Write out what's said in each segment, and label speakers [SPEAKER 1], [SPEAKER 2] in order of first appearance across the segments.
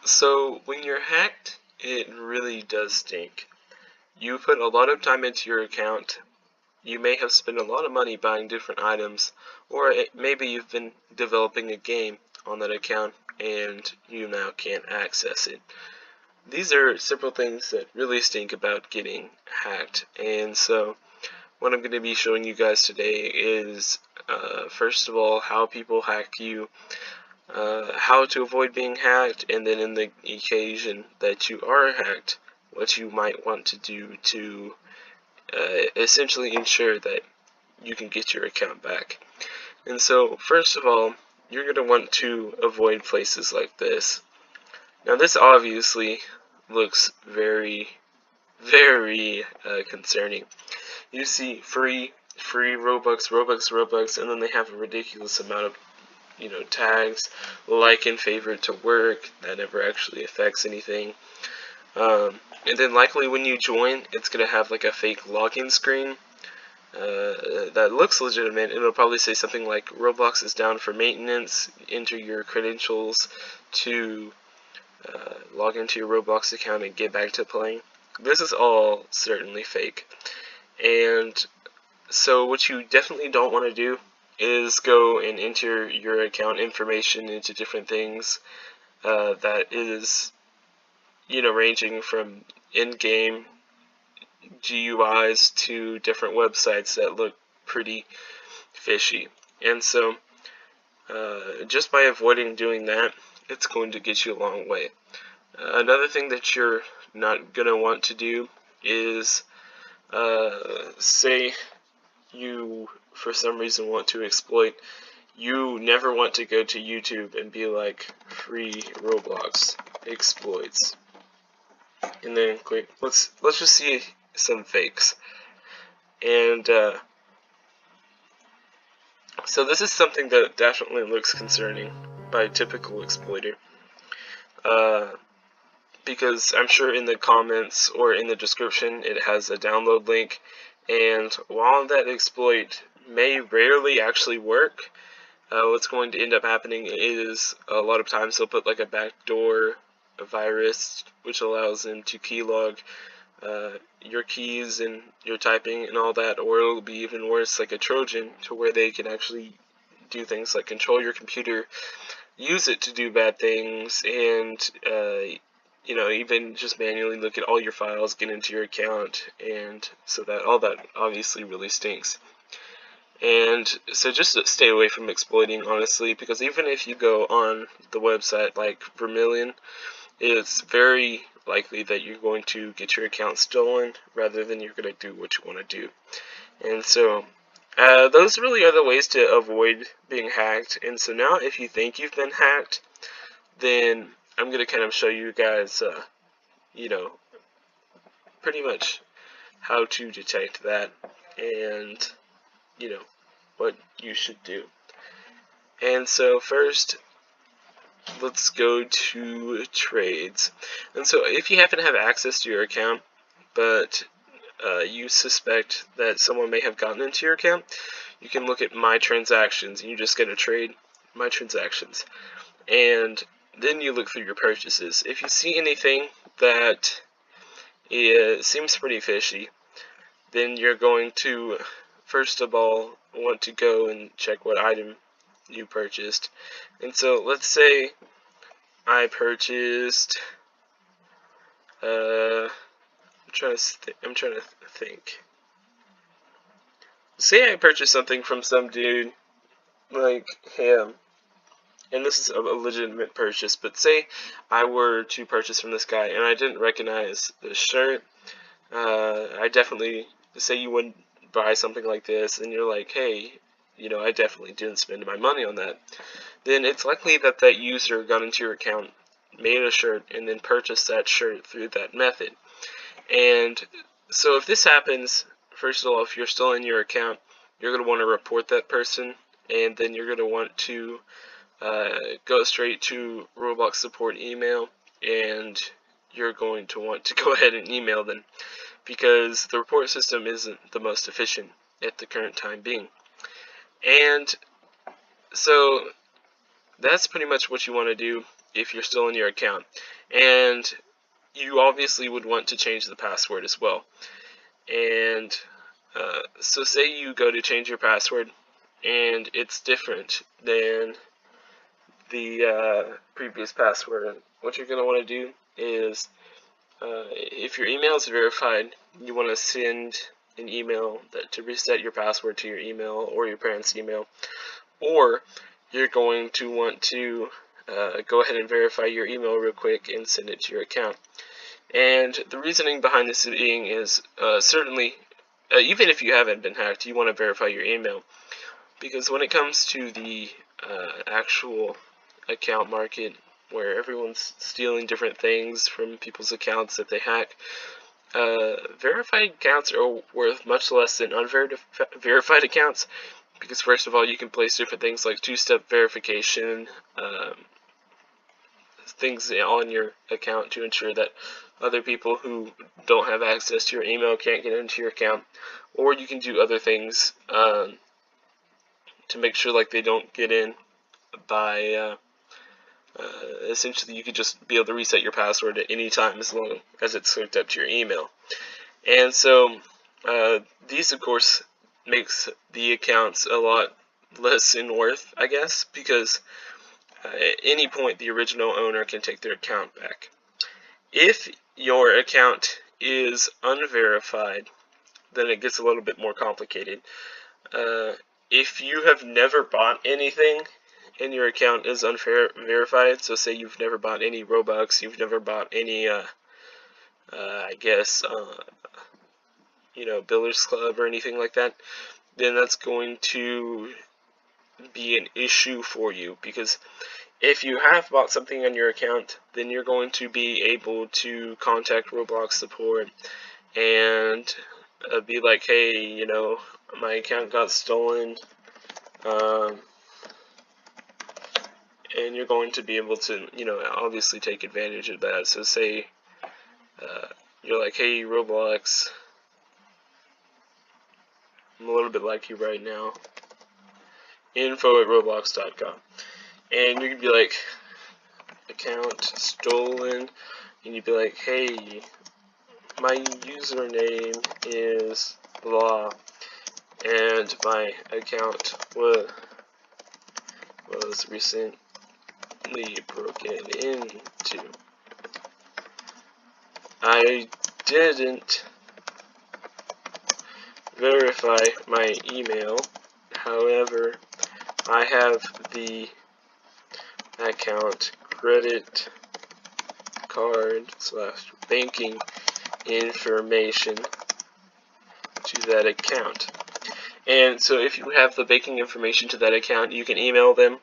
[SPEAKER 1] So when you're hacked, it really does stink. You put a lot of time into your account. You may have spent a lot of money buying different items, or maybe you've been developing a game on that account and you now can't access it. These are several things that really stink about getting hacked, and so what I'm going to be showing you guys today is first of all how people hack you, how to avoid being hacked, and then in the occasion that you are hacked, what you might want to do to essentially ensure that you can get your account back. And so, first of all, you're going to want to avoid places like this. Now, this obviously looks very, very concerning. You see free Robux, Robux, and then they have a ridiculous amount of tags, like and favorite to work. That never actually affects anything. And then likely when you join, it's going to have like a fake login screen that looks legitimate. It'll probably say something like Roblox is down for maintenance. Enter your credentials to log into your Roblox account and get back to playing. This is all certainly fake. And so what you definitely don't want to do is go and enter your account information into different things that is, ranging from in-game GUIs to different websites that look pretty fishy. And so just by avoiding doing that, it's going to get you a long way. Another thing that you're not going to want to do is say you for some reason want to exploit. You never want to go to YouTube and be like free Roblox exploits and then click let's just see some fakes. And so this is something that definitely looks concerning by a typical exploiter, because I'm sure in the comments or in the description it has a download link, and while that exploit may rarely actually work, what's going to end up happening is a lot of times they'll put like a backdoor virus which allows them to keylog your keys and your typing and all that, or it'll be even worse, like a Trojan, to where they can actually do things like control your computer, use it to do bad things, and even just manually look at all your files, get into your account, and so that all that obviously really stinks. And so just stay away from exploiting, honestly, because even if you go on the website like Vermilion, it's very likely that you're going to get your account stolen rather than you're going to do what you want to do. And so those really are the ways to avoid being hacked. And so now if you think you've been hacked, then I'm going to kind of show you guys, pretty much how to detect that and, what you should do. And so first, let's go to trades. And so if you happen to have access to your account, but you suspect that someone may have gotten into your account, you can look at my transactions, and you just get a trade, my transactions. And then you look through your purchases. If you see anything that seems pretty fishy, then you're going to, first of all, want to go and check what item you purchased. And so let's say I purchased I'm trying to think. Say I purchased something from some dude like him, and this is a legitimate purchase, but say I were to purchase from this guy and I didn't recognize the shirt. I definitely, say you wouldn't buy something like this and you're like, hey, I definitely didn't spend my money on that, then it's likely that that user got into your account, made a shirt, and then purchased that shirt through that method. And so if this happens, first of all, if you're still in your account, you're going to want to report that person, and then you're going to want to go straight to Roblox support email, and you're going to want to go ahead and email them, because the report system isn't the most efficient at the current time being. And so that's pretty much what you want to do. if you're still in your account. And you obviously would want to change the password as well. And so say you go to change your password and it's different than the previous password. What you're going to want to do is, if your email is verified, you want to send an email to reset your password to your email or your parents' email, or you're going to want to go ahead and verify your email real quick and send it to your account. And the reasoning behind this being is certainly, even if you haven't been hacked, you want to verify your email, because when it comes to the actual account market, where everyone's stealing different things from people's accounts that they hack, verified accounts are worth much less than unverified accounts, because first of all, you can place different things like two-step verification, things on your account to ensure that other people who don't have access to your email can't get into your account, or you can do other things to make sure like they don't get in by essentially you could just be able to reset your password at any time as long as it's hooked up to your email. And so these of course makes the accounts a lot less in worth, I guess, because at any point the original owner can take their account back. If your account is unverified, then it gets a little bit more complicated. If you have never bought anything and your account is unverified, so say you've never bought any Robux, you've never bought any, I guess, Builders Club or anything like that, then that's going to be an issue for you, because if you have bought something on your account, then you're going to be able to contact Roblox support and be like, hey, my account got stolen, and you're going to be able to, obviously take advantage of that. So say you're like, hey, Roblox, I'm a little bit like you right now, info@roblox.com, and you could be like, account stolen, and you'd be like, hey, my username is blah, and my account was recently broken into. I didn't verify my email, however, I have the account credit card / banking information to that account. And so if you have the banking information to that account, you can email them.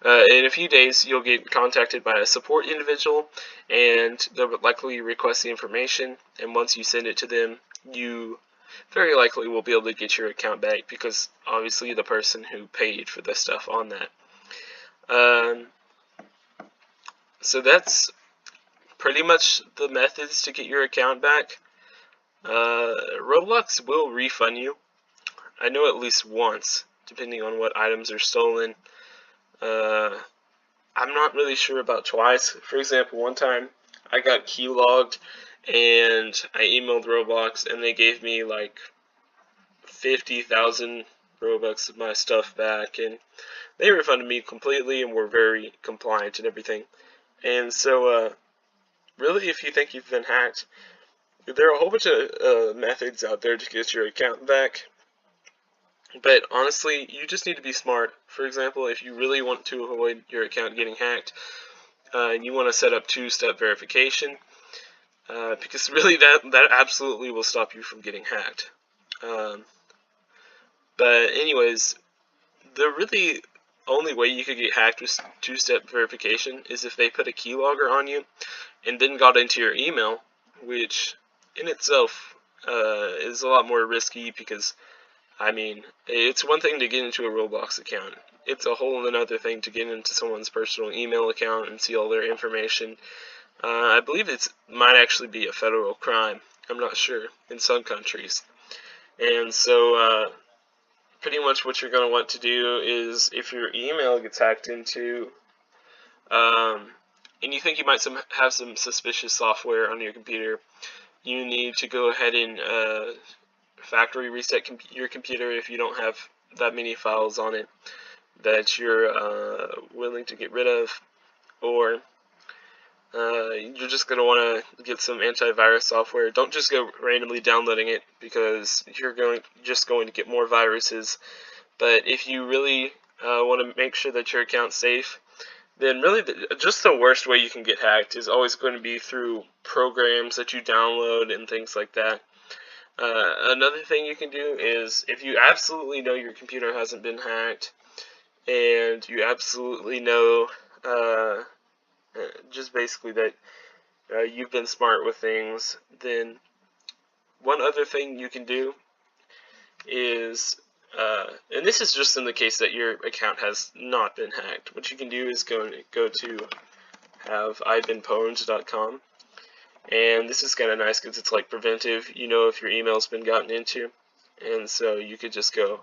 [SPEAKER 1] In a few days, you'll get contacted by a support individual, and they'll likely request the information, and once you send it to them, you very likely will be able to get your account back, because obviously the person who paid for the stuff on that. So that's pretty much the methods to get your account back. Roblox will refund you, I know, at least once, depending on what items are stolen. I'm not really sure about twice. For example, one time I got keylogged and I emailed Roblox and they gave me like 50,000 Robux of my stuff back, and they refunded me completely and were very compliant and everything. And so really, if you think you've been hacked, there are a whole bunch of methods out there to get your account back. But honestly, you just need to be smart. For example, if you really want to avoid your account getting hacked, you want to set up two-step verification, because really that absolutely will stop you from getting hacked. But anyways, the really only way you could get hacked with two-step verification is if they put a keylogger on you and then got into your email, which in itself is a lot more risky, because I mean, it's one thing to get into a Roblox account. It's a whole another thing to get into someone's personal email account and see all their information. I believe it might actually be a federal crime. I'm not sure, in some countries. And so pretty much what you're going to want to do is, if your email gets hacked into, and you think you might have some suspicious software on your computer, you need to go ahead and factory reset your computer if you don't have that many files on it that you're willing to get rid of, or you're just going to want to get some antivirus software. Don't just go randomly downloading it, because you're just going to get more viruses. But if you really want to make sure that your account's safe, then really just the worst way you can get hacked is always going to be through programs that you download and things like that. Another thing you can do is, if you absolutely know your computer hasn't been hacked, and you absolutely know just basically that you've been smart with things, then one other thing you can do is, and this is just in the case that your account has not been hacked, what you can do is go to haveibeenpwned.com, and this is kind of nice because it's like preventive. You know if your email's been gotten into, and so you could just go,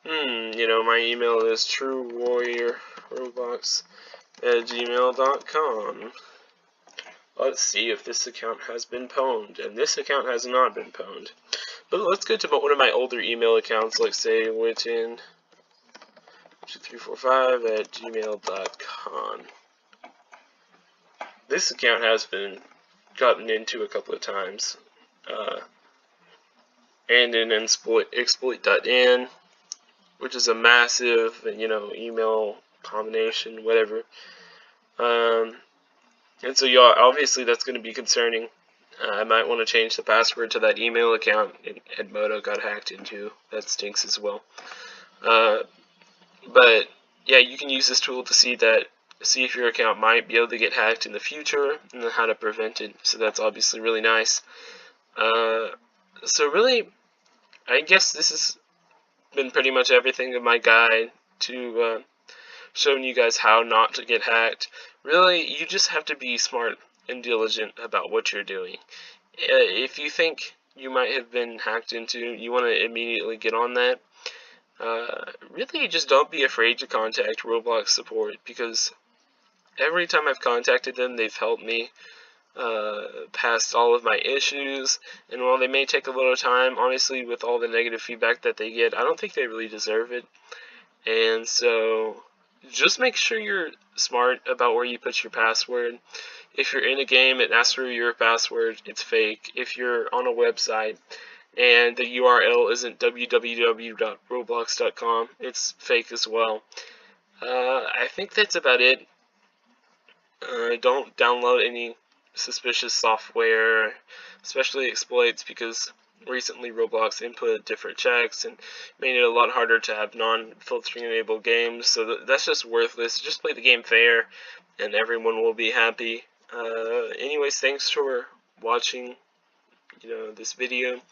[SPEAKER 1] my email is truewarriorroblox@gmail.com. Let's see if this account has been pwned, and this account has not been pwned. But let's go to one of my older email accounts, like say witten2345@gmail.com. This account has been gotten into a couple of times, and in exploit.in, which is a massive, email combination, whatever. And so, yeah, obviously that's going to be concerning. I might want to change the password to that email account Edmodo got hacked into. That stinks as well. But yeah, you can use this tool to see if your account might be able to get hacked in the future and how to prevent it. So that's obviously really nice. So really, I guess this has been pretty much everything in my guide to showing you guys how not to get hacked. Really, you just have to be smart and diligent about what you're doing. If you think you might have been hacked into, you want to immediately get on that. Really, just don't be afraid to contact Roblox support, because every time I've contacted them, they've helped me past all of my issues. And while they may take a little time, honestly, with all the negative feedback that they get, I don't think they really deserve it. And so just make sure you're smart about where you put your password. If you're in a game, it asks for your password, it's fake. If you're on a website and the URL isn't www.roblox.com, it's fake as well. I think that's about it. Don't download any suspicious software, especially exploits, because recently Roblox inputted different checks and made it a lot harder to have non-filtering enabled games, so that's just worthless. Just play the game fair and everyone will be happy. Anyways, thanks for watching this video.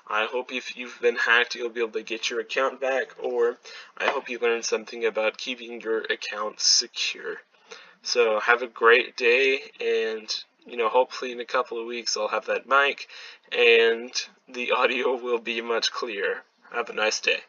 [SPEAKER 1] I hope if you've been hacked, you'll be able to get your account back, or I hope you learned something about keeping your account secure. So have a great day, and hopefully in a couple of weeks I'll have that mic and the audio will be much clearer. Have a nice day.